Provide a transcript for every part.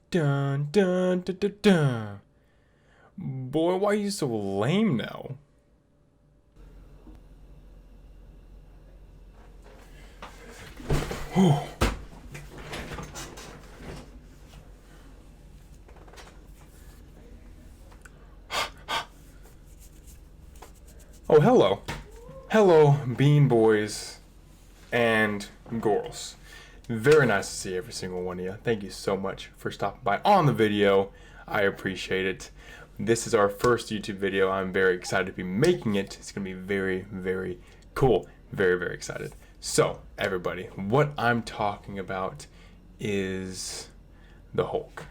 Dun dun dun dun dun. Boy, why are you so lame now? Oh, hello. Hello, bean boys and girls. Very nice to see every single one of you. Thank you so much for stopping by on the video. I appreciate it. This is our first YouTube video. I'm very excited to be making it. It's going to be very, very cool. Very, very excited. So, everybody, what I'm talking about is the Hulk.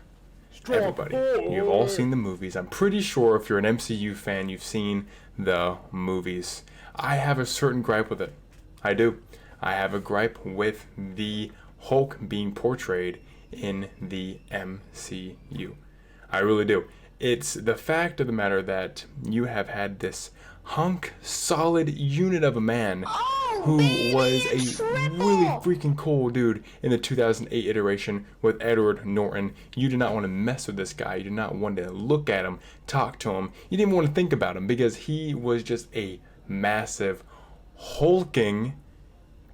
Everybody, you've all seen the movies. I'm pretty sure if you're an MCU fan, you've seen the movies. I have a certain gripe with it. I do. I have a gripe with the Hulk being portrayed in the MCU. I really do. It's the fact of the matter that you have had this hunk, solid unit of a man who was a really freaking cool dude in the 2008 iteration with Edward Norton. You did not want to mess with this guy. You did not want to look at him, talk to him. You didn't want to think about him because he was just a massive, hulking,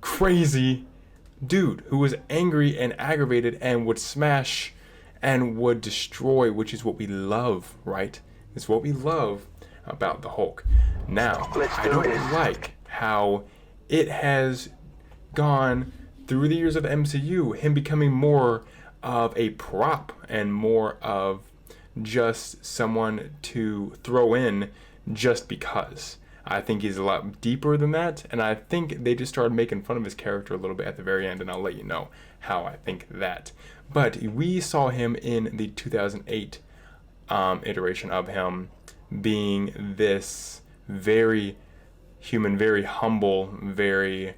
crazy dude who was angry and aggravated and would smash and would destroy, which is what we love, right? It's what we love about the Hulk. Now, I don't like how it has gone through the years of the MCU, him becoming more of a prop and more of just someone to throw in just because. I think he's a lot deeper than that, and I think they just started making fun of his character a little bit at the very end, and I'll let you know how I think that. But we saw him in the 2008 iteration of him being this very human, very humble, very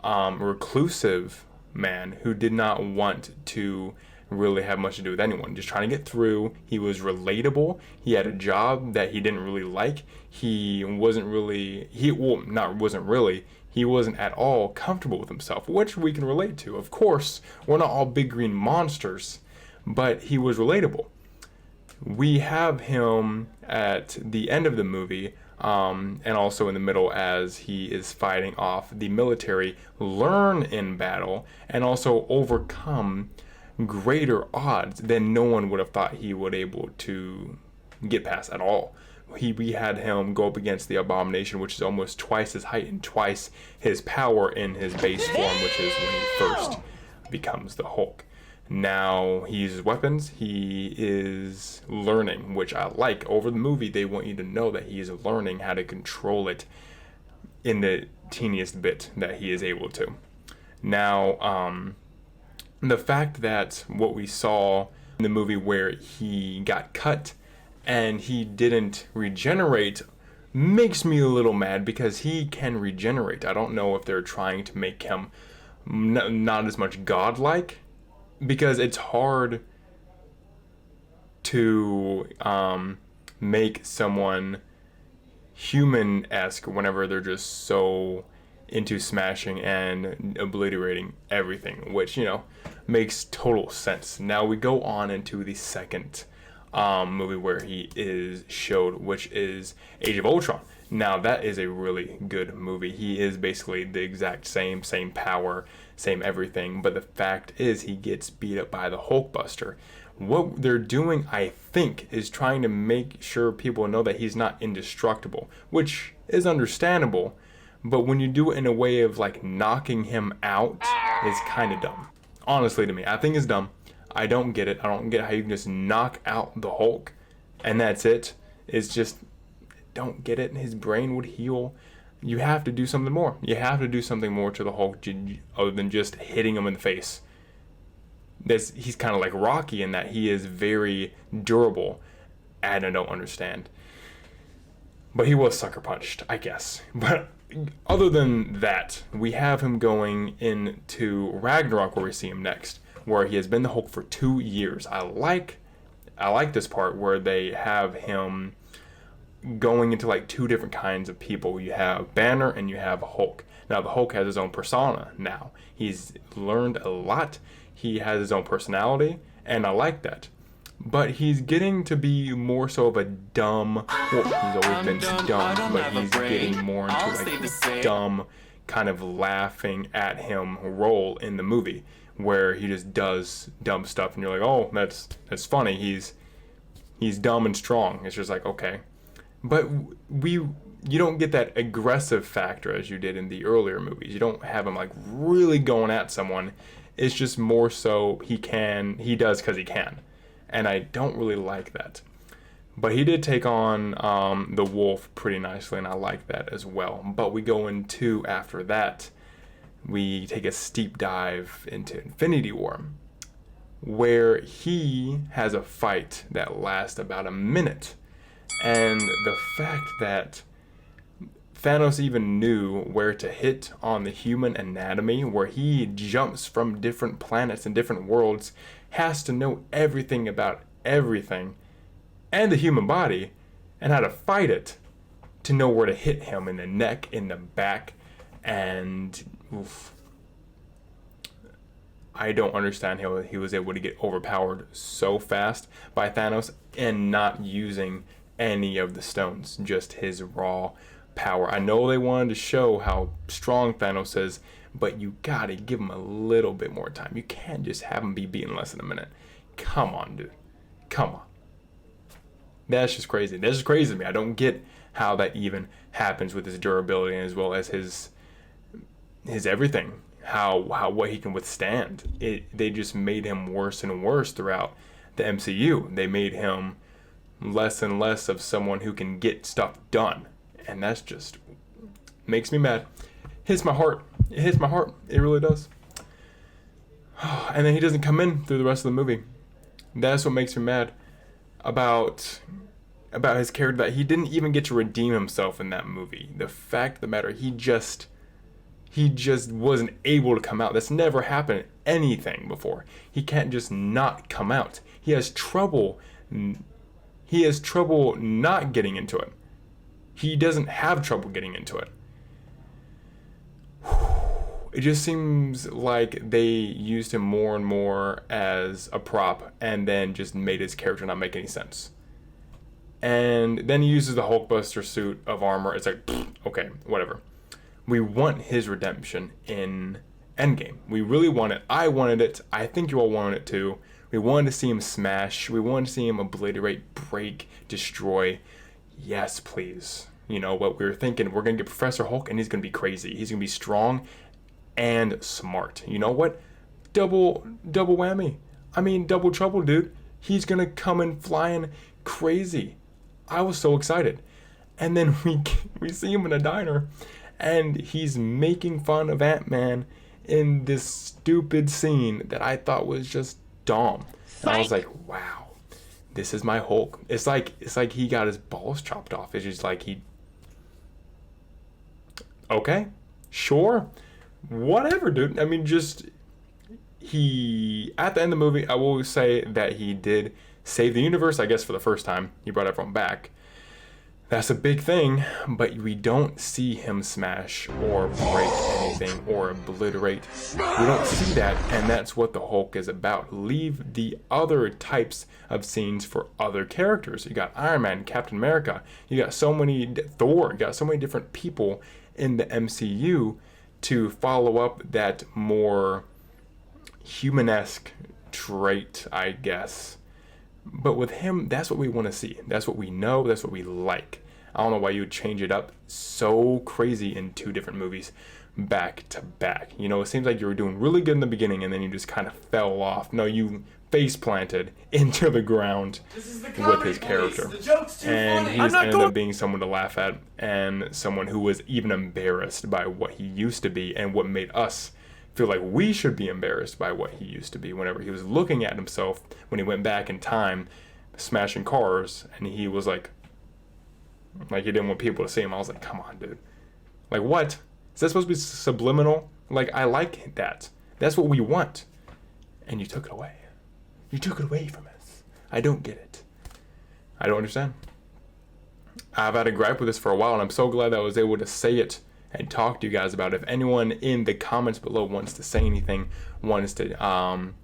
reclusive man who did not want to really have much to do with anyone, just trying to get through. He was relatable. He had a job that he didn't really like. He wasn't at all comfortable with himself, which we can relate to. Of course, we're not all big green monsters, but he was relatable. We have him at the end of the movie, and also in the middle as he is fighting off the military, learn in battle, and also overcome greater odds than no one would have thought he would able to get past at all. We had him go up against the Abomination, which is almost twice his height and twice his power in his base form, which is when he first becomes the Hulk. Now he uses weapons. He is learning, which I like. Over the movie, they want you to know that he is learning how to control it in the teeniest bit that he is able to. Now, the fact that what we saw in the movie where he got cut and he didn't regenerate makes me a little mad because he can regenerate. I don't know if they're trying to make him not as much godlike, because it's hard to make someone human-esque whenever they're just so into smashing and obliterating everything, which, you know, makes total sense. Now we go on into the second movie where he is showed, which is Age of Ultron. Now that is a really good movie. He is basically the exact same power, same everything, but the fact is he gets beat up by the Hulkbuster. What they're doing, I think, is trying to make sure people know that he's not indestructible, which is understandable. But when you do it in a way of like knocking him out, it's kind of dumb. Honestly, to me, I think it's dumb. I don't get it. I don't get how you can just knock out the Hulk and that's it. It's just, don't get it. His brain would heal. You have to do something more. You have to do something more to the Hulk other than just hitting him in the face. He's kind of like Rocky in that he is very durable, and I don't understand. But he was sucker punched, I guess. But other than that, we have him going into Ragnarok, where we see him next, where he has been the Hulk for 2 years. I like this part where they have him going into like two different kinds of people. You have Banner and you have Hulk. Now the Hulk has his own persona now. He's learned a lot. He has his own personality, and I like that. but he's getting to be more so of a dumb, well, he's always been dumb, but he's getting more into like dumb, kind of laughing at him role in the movie, where he just does dumb stuff and you're like, oh, that's funny, he's dumb and strong. It's just like, okay. But you don't get that aggressive factor as you did in the earlier movies. You don't have him like really going at someone. It's just more so he does because he can. And I don't really like that. But he did take on the wolf pretty nicely, and I like that as well. But we go into, after that, we take a steep dive into Infinity War, where he has a fight that lasts about a minute. And the fact that Thanos even knew where to hit on the human anatomy, where he jumps from different planets and different worlds, has to know everything about everything and the human body and how to fight it to know where to hit him in the neck, in the back, and oof. I don't understand how he was able to get overpowered so fast by Thanos and not using any of the stones, just his raw power. I know they wanted to show how strong Thanos is, but you gotta give him a little bit more time. You can't just have him be beaten less than a minute. Come on, dude. Come on. That's just crazy. That's just crazy to me. I don't get how that even happens with his durability as well as his everything. How what he can withstand. They just made him worse and worse throughout the MCU. They made him less and less of someone who can get stuff done. And that's just makes me mad. Hits my heart. It hits my heart. It really does. And then he doesn't come in through the rest of the movie. That's what makes me mad about his character, that he didn't even get to redeem himself in that movie. The fact of the matter, he just wasn't able to come out. That's never happened in anything before. He can't just not come out. He has trouble not getting into it. He doesn't have trouble getting into it. It just seems like they used him more and more as a prop and then just made his character not make any sense. And then he uses the Hulkbuster suit of armor. It's like, okay, whatever. We want his redemption in Endgame. We really want it. I wanted it. I think you all wanted it too. We wanted to see him smash. We wanted to see him obliterate, break, destroy. Yes, please. You know what we were thinking? We're going to get Professor Hulk and he's going to be crazy. He's going to be strong and smart. You know what? Double whammy. I mean, double trouble, dude. He's going to come in flying crazy. I was so excited. And then we see him in a diner and he's making fun of Ant-Man in this stupid scene that I thought was just dumb. And I was like, wow, this is my Hulk. It's like he got his balls chopped off. It's just like okay, sure, whatever, dude. I mean, just at the end of the movie, I will say that he did save the universe, I guess, for the first time. He brought everyone back. That's a big thing, but we don't see him smash or break anything or obliterate. We don't see that, and that's what the Hulk is about. Leave the other types of scenes for other characters. You got Iron Man, Captain America, you got so many, Thor, you got so many different people in the MCU to follow up that more human-esque trait, I guess. But with him, that's what we want to see. That's what we know. That's what we like. I don't know why you would change it up so crazy in two different movies back to back. You know, it seems like you were doing really good in the beginning and then you just kind of fell off. No, you face planted into the ground with his character. And he just ended up being someone to laugh at and someone who was even embarrassed by what he used to be and what made us feel like we should be embarrassed by what he used to be whenever he was looking at himself when he went back in time smashing cars and he was like he didn't want people to see him. I was like, come on, dude. Like, what? Is that supposed to be subliminal? Like, I like that. That's what we want. And you took it away. You took it away from us. I don't get it. I don't understand. I've had a gripe with this for a while, and I'm so glad that I was able to say it and talk to you guys about it. If anyone in the comments below wants to say anything, wants to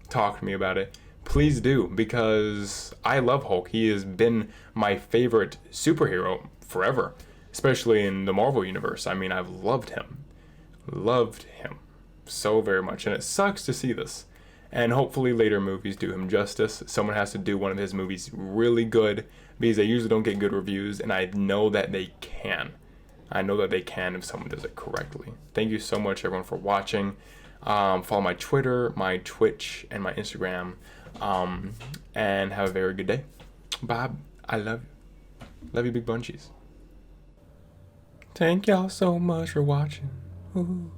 talk to me about it, please do, because I love Hulk. He has been my favorite superhero forever, especially in the Marvel universe. I mean, I've loved him. Loved him so very much. And it sucks to see this. And hopefully later movies do him justice. Someone has to do one of his movies really good, because they usually don't get good reviews, and I know that they can. I know that they can if someone does it correctly. Thank you so much, everyone, for watching. Follow my Twitter, my Twitch, and my Instagram. And have a very good day. Bye. I love you. Love you, big bunchies. Thank y'all so much for watching. Ooh.